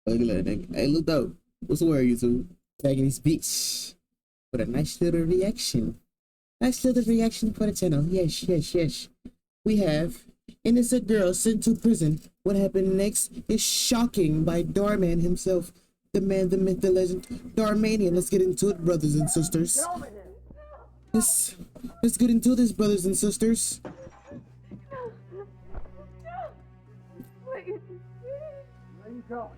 Ugly nigga. Hey, look though. What's the word, YouTube? Tagging this bitch with a nice little reaction. Nice little reaction for the channel. Yes, yes, yes. We have innocent girl sent to prison. What happened next is shocking by DharMann himself. The man, the myth, the legend, DharManian. Let's get into it, brothers and sisters. Let's get into this, brothers and sisters. Please. Where you going?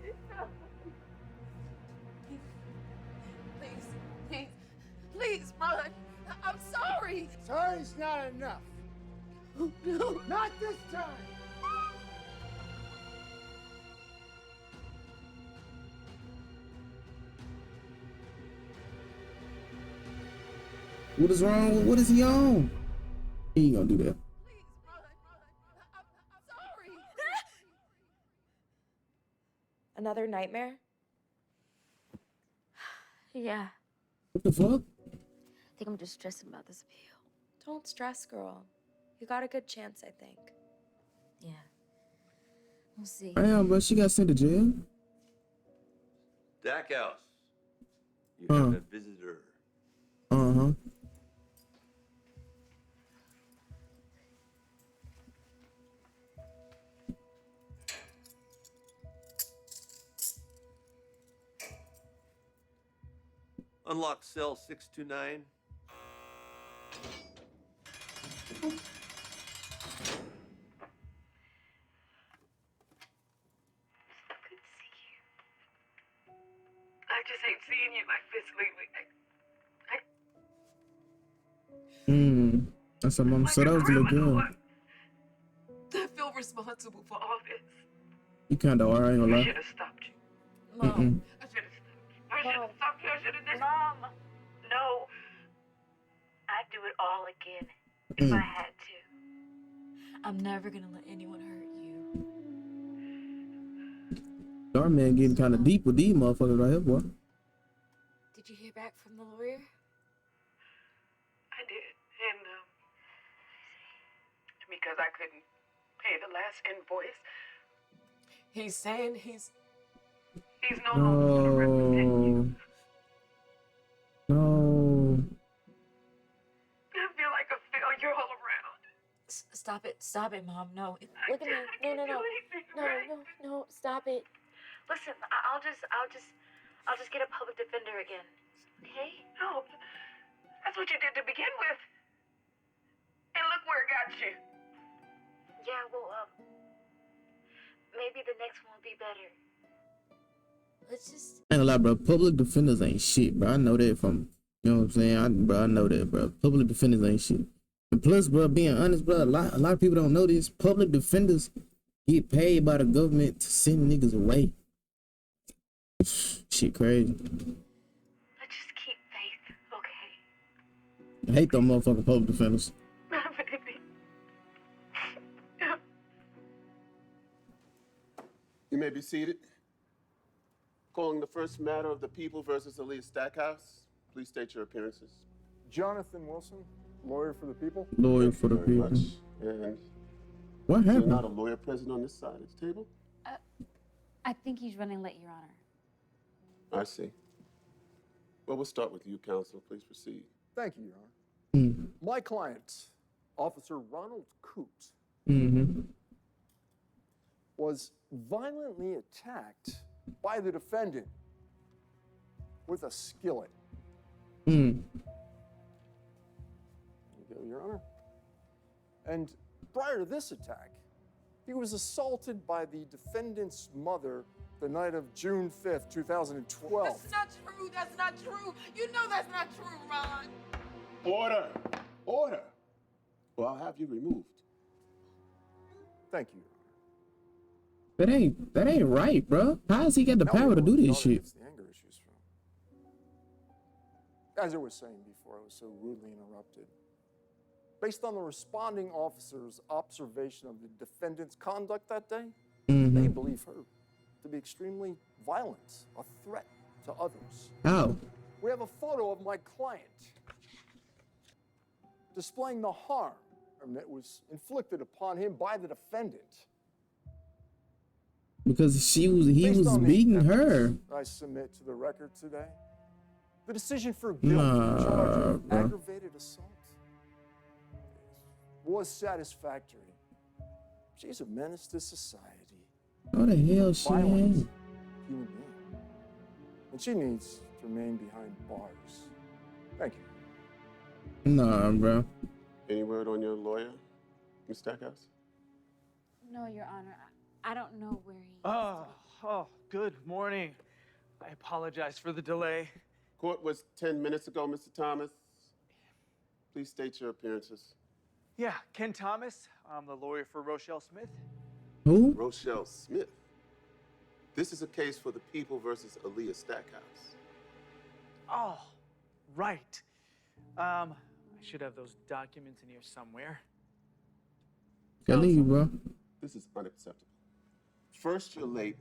Please run. I'm sorry. Sorry's not enough. No. Not this time. What is wrong? What is he on? He ain't gonna do that. Please run. I'm sorry. Another nightmare? Yeah, What the fuck? I think I'm just stressing about this appeal. Don't stress, girl. You got a good chance, I think. Yeah. We'll see. Damn, bro, she got sent to jail. Stack house. You have a visitor. Uh-huh. Unlock cell 629. Good to see you. I just hate seeing you like this lately. That's her mom said I was a little girl. I feel responsible for all this. You kinda are, I ain't gonna I lie. should have stopped you. Mom. I should have stopped you. I should have stopped you. I should have done. Mom, no. I'd do it all again if I had to. I'm never gonna let anyone hurt you. DharMann getting kinda deep with these motherfuckers right here, boy. Did you hear back from the lawyer? I did. And because I couldn't pay the last invoice, he's saying he's no longer gonna represent you. No. I feel like a failure all around. Stop it, Mom. No. Look at me. No. Stop it. Listen, I'll just get a public defender again. Okay? No, that's what you did to begin with. And look where it got you. Yeah, well, maybe the next one will be better. Let's just. Ain't a lot, bro. Public defenders ain't shit, bro. I know that from, you know what I'm saying? I know that, bro. Public defenders ain't shit. And plus, bro, being honest, bro, a lot of people don't know this. Public defenders get paid by the government to send niggas away. Shit crazy. Let's just keep faith, okay? I hate them motherfucking public defenders. Baby. You may be seated. Calling the first matter of the people versus Elite Stackhouse. Please state your appearances. Jonathan Wilson, lawyer for the people. Lawyer Thank for the you very people. much. And What you're happened? not a lawyer present on this side of the table? I think he's running late, Your Honor. I see. Well, we'll start with you, counsel. Please proceed. Thank you, Your Honor. Mm. My client, Officer Ronald Coote, was violently attacked by the defendant with a skillet. There you go, Your Honor. And prior to this attack, he was assaulted by the defendant's mother the night of June 5th, 2012. That's not true. That's not true. You know that's not true, Ron. Order! Order! Or I'll have you removed. Thank you, Your That ain't right, bro. How has he got the Honor. Now power to we know do where this Your Honor shit? gets the anger issues from. As I was saying before, I was so rudely interrupted. Based on the responding officer's observation of the defendant's conduct that day, they believe her to be extremely violent, a threat to others. How? We have a photo of my client displaying the harm that was inflicted upon him by the defendant. Because he Based was on the beating her. evidence I submit to the record today, the decision for guilt on the charge of bro. aggravated assault was satisfactory. She's a menace to society. What the hell she Violent ain't? human being. And she needs to remain behind bars. Thank you. Nah, bro. Any word on your lawyer, Ms. Stackhouse? No, Your Honor. I don't know where he is. Oh, good morning. I apologize for the delay. Court was 10 minutes ago, Mr. Thomas. Please state your appearances. Yeah, Ken Thomas. I'm the lawyer for Rochelle Smith. Who? Rochelle Smith. This is a case for the people versus Aaliyah Stackhouse. Oh, right. I should have those documents in here somewhere. Kelly, bro. This is unacceptable. First, you're late,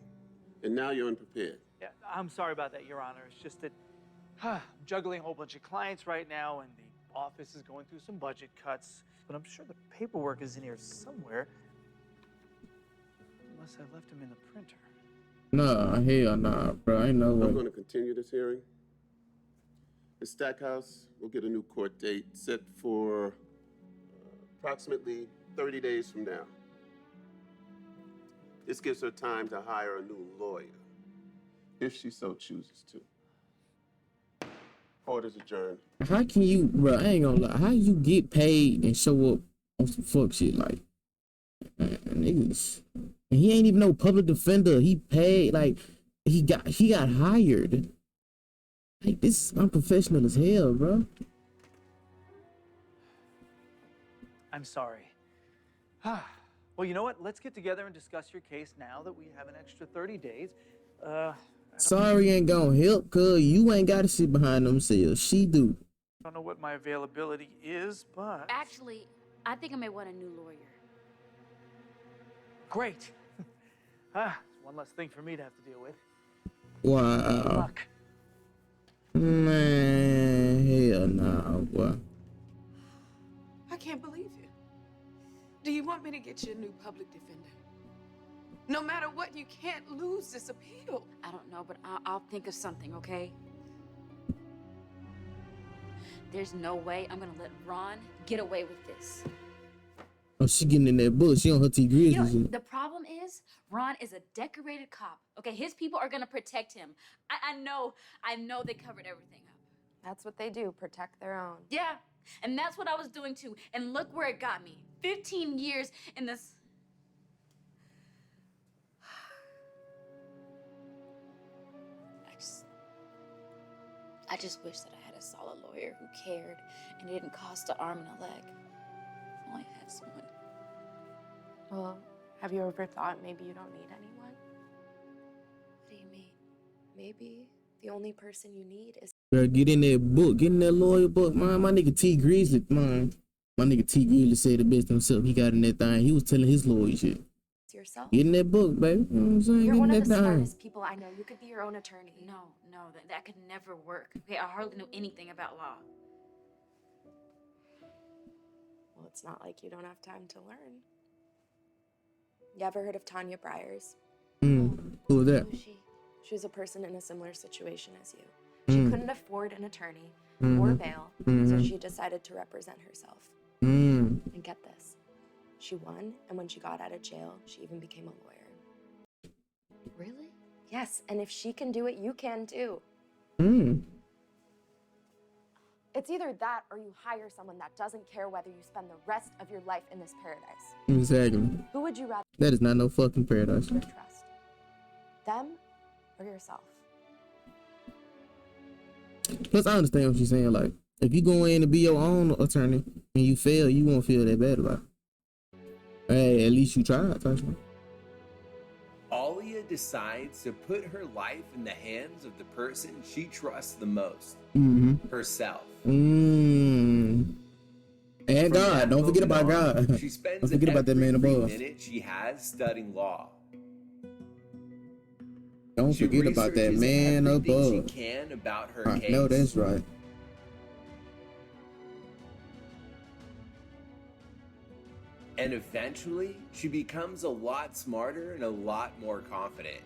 and now you're unprepared. Yeah, I'm sorry about that, Your Honor. It's just that I'm juggling a whole bunch of clients right now, and the office is going through some budget cuts. But I'm sure the paperwork is in here somewhere. Unless I left him in the printer. Nah, hell nah, bro. Ain't no I'm way. going to continue this hearing. Ms. Stackhouse will get a new court date set for approximately 30 days from now. This gives her time to hire a new lawyer, if she so chooses to. Court is adjourned. How can you, bro? I ain't gonna lie. How you get paid and show up on some fuck shit like, niggas? And he ain't even no public defender. He paid like he got hired. Like this is unprofessional as hell, bro. I'm sorry. Well, you know what? Let's get together and discuss your case now that we have an extra 30 days. Sorry ain't gonna help, cuz you ain't gotta sit behind them cells. She do. I don't know what my availability is, but... Actually, I think I may want a new lawyer. Great. One less thing for me to have to deal with. Good Wow. luck. Man, hell nah, boy. I can't believe it. Do you want me to get you a new public defender? No matter what, you can't lose this appeal. I don't know, but I'll think of something, okay? There's no way I'm gonna let Ron get away with this. Oh, she getting in that bush. She on her T Grizz You know, and shit. the problem is, Ron is a decorated cop. Okay, his people are gonna protect him. I know they covered everything up. That's what they do, protect their own. Yeah, and that's what I was doing too. And look where it got me. 15 years in this. I just wish that I had a solid lawyer who cared and it didn't cost an arm and a leg. If only I had someone. Well, have you ever thought maybe you don't need anyone? What do you mean? Maybe the only person you need is Bro, get in that book. Get in that lawyer book, man. My nigga T Grizzly, man. My nigga T Grizzly said the best himself. He got in that thing. He was telling his lawyer shit. yourself. Get in that book, baby. You know what I'm saying? You're Get one in of the that thing. smartest people I know. You could be your own attorney. No, that could never work. Okay, I hardly know anything about law. Well, it's not like you don't have time to learn. You ever heard of Tanya Byers? Who was that? Who is she? She was a person in a similar situation as you. She couldn't afford an attorney or bail, so she decided to represent herself. And get this, she won, and when she got out of jail, she even became a lawyer. Really? Yes, and if she can do it, you can too. It's either that or you hire someone that doesn't care whether you spend the rest of your life in this paradise. Exactly. Who would you rather That is not no fucking paradise. trust? Them or yourself? Plus, I understand what she's saying. Like, if you go in to be your own attorney and you fail, you won't feel that bad about it. Hey, at least you tried, Tasha. Alia decides to put her life in the hands of the person she trusts the most, herself. And God, don't forget about God. She spends Don't forget about that man every above. minute she has studying law. Don't She forget about that researches man everything above. she can about her I case. know that's right. And eventually, she becomes a lot smarter and a lot more confident.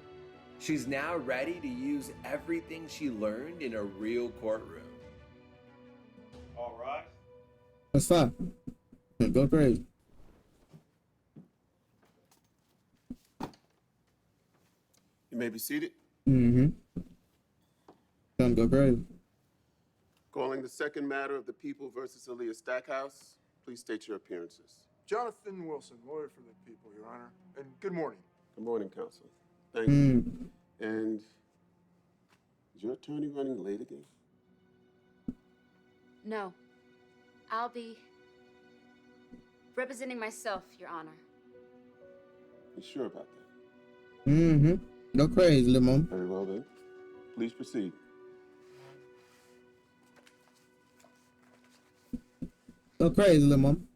She's now ready to use everything she learned in a real courtroom. All right. That's fine. Go crazy. You may be seated. Mm-hmm. Time to go crazy. Calling the second matter of the People versus Aaliyah Stackhouse. Please state your appearances. Jonathan Wilson, lawyer for the people, Your Honor. And good morning. Good morning, counsel. Thank you. And is your attorney running late again? No. I'll be representing myself, Your Honor. You sure about that? Mm-hmm. Go crazy, little mom. Very well then. Please proceed. Go crazy, little mom.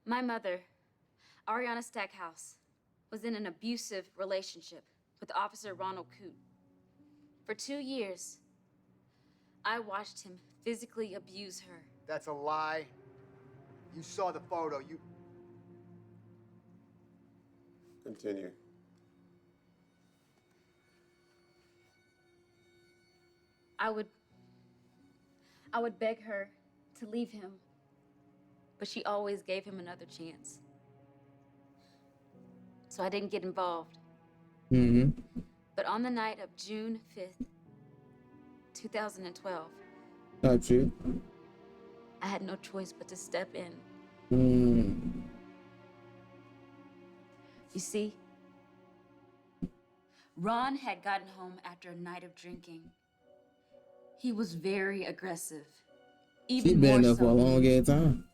My mother, Ariana Stackhouse, was in an abusive relationship with Officer Ronald Coote. For 2 years, I watched him physically abuse her. That's a lie. You saw the photo. You... Continue. I would beg her to leave him, but she always gave him another chance. So I didn't get involved. Mm-hmm. But on the night of June 5th, 2012, Type shit. I had no choice but to step in. You see, Ron had gotten home after a night of drinking. He was very aggressive. She Even been more there for a so. long ass time.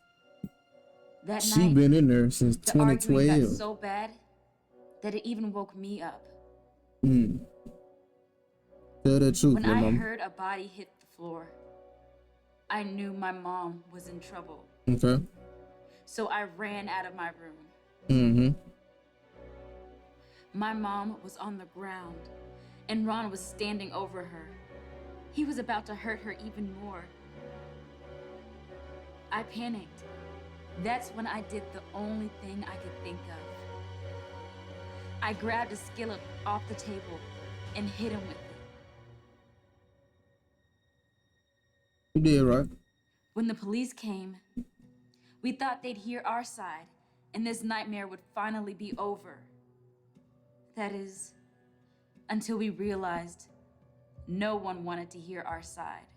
That She night, been in there since the arguing 2012. got so bad that it even woke me up. Tell the truth, When little I mom. heard a body hit the floor, I knew my mom was in trouble. Okay. So I ran out of my room. Mm-hmm. My mom was on the ground, and Ron was standing over her. He was about to hurt her even more. I panicked. That's when I did the only thing I could think of. I grabbed a skillet off the table and hit him with it. You did right. When the police came, we thought they'd hear our side, and this nightmare would finally be over. That is, until we realized no one wanted to hear our side.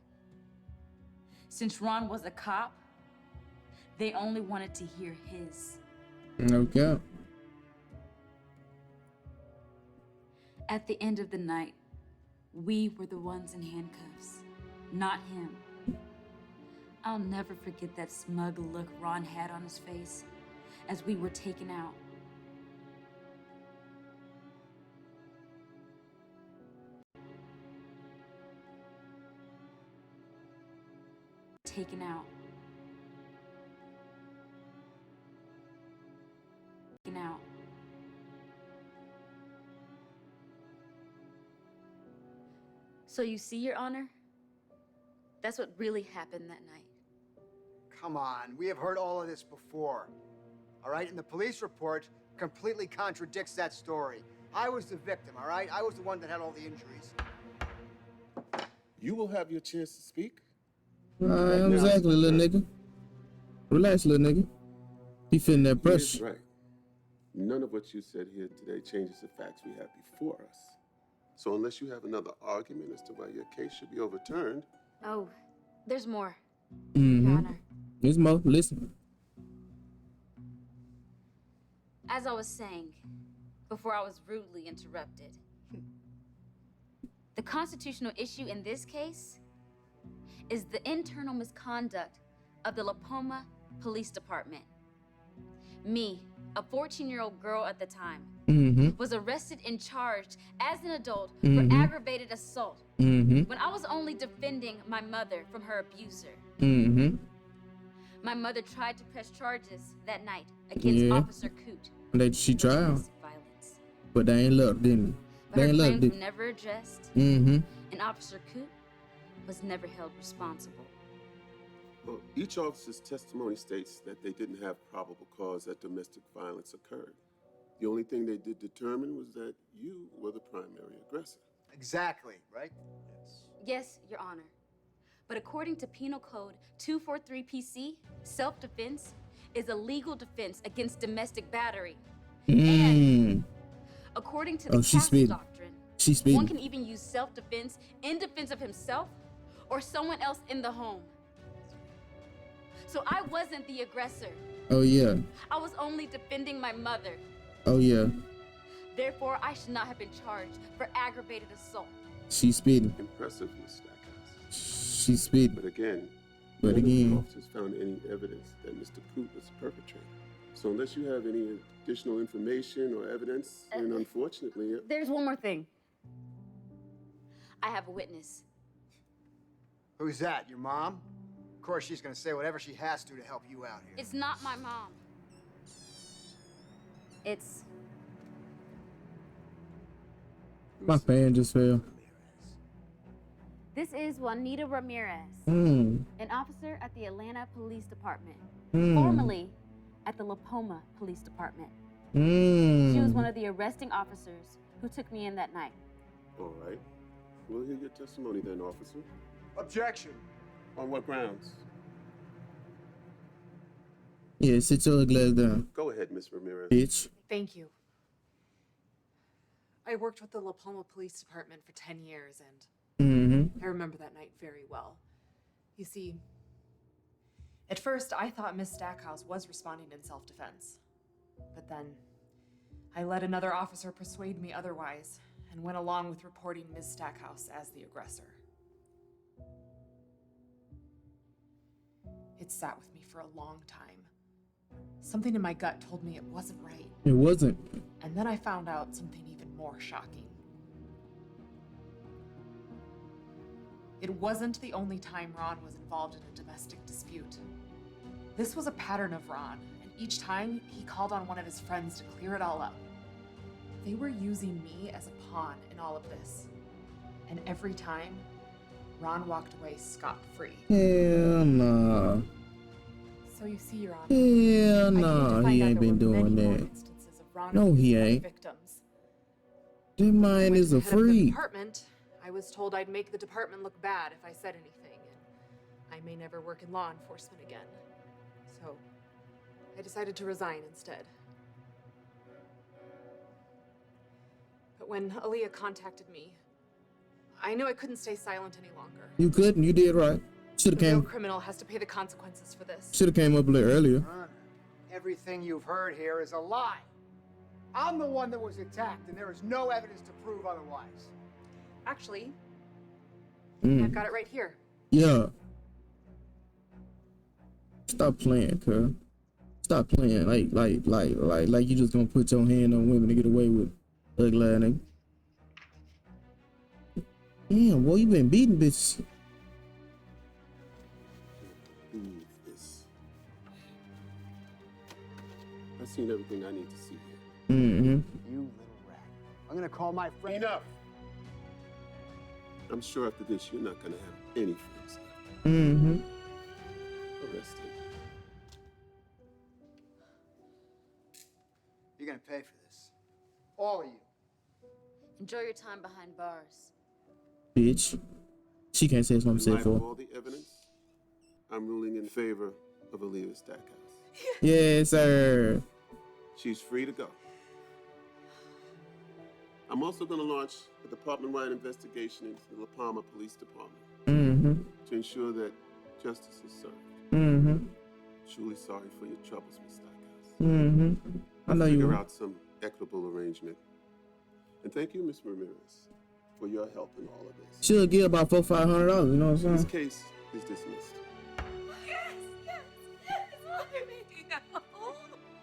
Since Ron was a cop, they only wanted to hear his. Okay. At the end of the night, we were the ones in handcuffs, not him. I'll never forget that smug look Ron had on his face as we were taken out. Taken out. Taken out. So you see, Your Honor, that's what really happened that night. Come on, we have heard all of this before. All right, and the police report completely contradicts that story. I was the victim, all right? I was the one that had all the injuries. You will have your chance to speak. Exactly, little nigga. Relax, little nigga. He feeling that He is pressure. right. None of what you said here today changes the facts we have before us. So unless you have another argument as to why your case should be overturned. Oh, there's more, Mm-hmm. Your Honor. There's more. Listen. As I was saying, before I was rudely interrupted, the constitutional issue in this case is the internal misconduct of the La Poma Police Department. Me, a 14-year-old girl at the time, was arrested and charged as an adult for aggravated assault When I was only defending my mother from her abuser. My mother tried to press charges that night against Officer Coote. That she tried. But they ain't looked, didn't they? But her claims were never addressed. And Officer Coote was never held responsible. Well, each officer's testimony states that they didn't have probable cause that domestic violence occurred. The only thing they did determine was that you were the primary aggressor. Exactly, right? Yes. Yes, Your Honor. But according to Penal Code 243 PC, self-defense is a legal defense against domestic battery. And according to the Castle Doctrine, one can even use self-defense in defense of himself or someone else in the home. So I wasn't the aggressor. Oh, yeah. I was only defending my mother. Oh, yeah. Therefore, I should not have been charged for aggravated assault. She's speeding. Impressive, Miss Stackhouse. She's speeding. But again, none of the officers found any evidence that Mr. Coote was the perpetrator. So unless you have any additional information or evidence, then unfortunately... There's one more thing. I have a witness. Who's that, your mom? Of course, she's gonna say whatever she has to help you out here. It's not my mom. It's... My fan just fell. This is Juanita Ramirez, Mm. an officer at the Atlanta Police Department, Mm. formerly at the La Poma Police Department. Mm. She was one of the arresting officers who took me in that night. All right. We'll hear your testimony then, officer. Objection. On what grounds? Yeah, sit your glass down. Go ahead, Miss Ramirez. Bitch. Thank you. I worked with the La Palma Police Department for 10 years, and I remember that night very well. You see, at first I thought Miss Stackhouse was responding in self-defense. But then I let another officer persuade me otherwise and went along with reporting Miss Stackhouse as the aggressor. It sat with me for a long time. Something in my gut told me it wasn't right. It wasn't. And then I found out something even more shocking. It wasn't the only time Ron was involved in a domestic dispute. This was a pattern of Ron, and each time he called on one of his friends to clear it all up. They were using me as a pawn in all of this. And every time, Ron walked away scot-free. Hell nah. So you see, Your Honor, Hell nah, he ain't been doing that. No, he ain't. Victims. That man is a Head of the freak. department, I was told I'd make the department look bad if I said anything, and I may never work in law enforcement again. So I decided to resign instead. But when Aaliyah contacted me, I knew I couldn't stay silent any longer. You couldn't. You did right. Should have The real came. criminal has to pay the consequences for this. Should have came up a little earlier. Everything you've heard here is a lie. I'm the one that was attacked, and there is no evidence to prove otherwise. Actually, Mm. I've got it right here. Yeah. Stop playing, cuz. Stop playing like you just gonna put your hand on women to get away with ugly ass nigga. Damn, boy, you been beating bitches. Believe this. I've seen everything I need to see here. You little rat. I'm gonna call my friend. Enough. I'm sure after this, you're not gonna have any friends left. Arrest him. You're gonna pay for this. All of you. Enjoy your time behind bars. Bitch. She can't say something In said light of for. all the evidence, I'm ruling in favor of Aaliyah Stackhouse. Yes, sir. She's free to go. I'm also going to launch a department-wide investigation into the La Palma Police Department to ensure that justice is served. Truly sorry for your troubles, Miss Stackhouse. I know you Figure will. out some equitable arrangement. And thank you, Miss Ramirez, for your help in all of this. She'll give about $400-500, you know what I'm This saying? case is dismissed.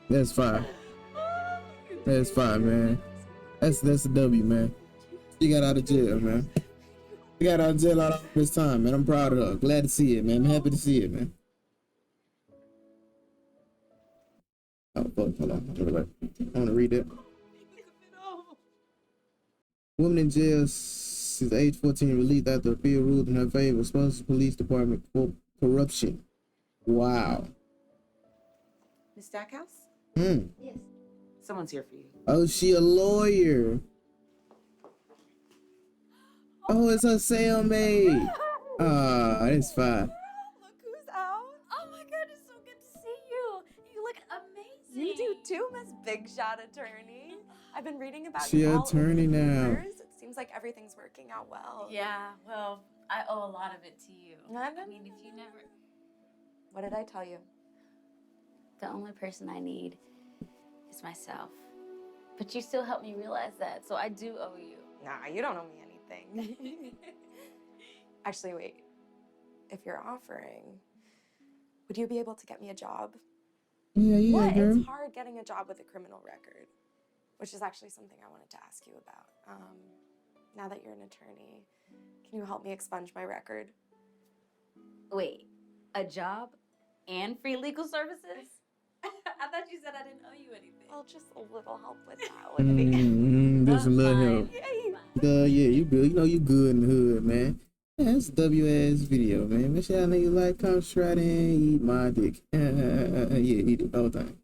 That's fine. That's fine, man. That's a W, man. She got out of jail, man. I got out of jail all this time, man. I'm proud of her. Glad to see it, man. I'm happy to see it, man. Oh, fuck. Hold on. I want to read it. Woman in jail since age 14 released after a appeal ruled in her favor. Sponsors police department corruption. Wow. Miss Stackhouse? Yes. Someone's here for you. Oh, she a lawyer. Oh, it's her cellmate. Ah, that's fine. Look who's out. Oh my god, it's so good to see you. You look amazing. You do too, Miss Big Shot Attorney. I've been reading about She you an all over attorney the now. papers. It seems like everything's working out well. Yeah, well, I owe a lot of it to you. No, I mean, if you never... What did I tell you? The only person I need is myself. But you still help me realize that, so I do owe you. Nah, you don't owe me anything. Actually, wait. If you're offering, would you be able to get me a job? Yeah, What? girl. It's hard getting a job with a criminal record, which is actually something I wanted to ask you about. Now that you're an attorney, can you help me expunge my record? Wait, a job and free legal services? I thought you said I didn't owe you anything. Well, just a little help with that would be. There's a little help. Yeah, you good. You know you good in the hood, man. Yeah, it's a W-ass video, man. Make sure y'all niggas like, comment, subscribe, and eat my dick. Yeah, eat it all the time.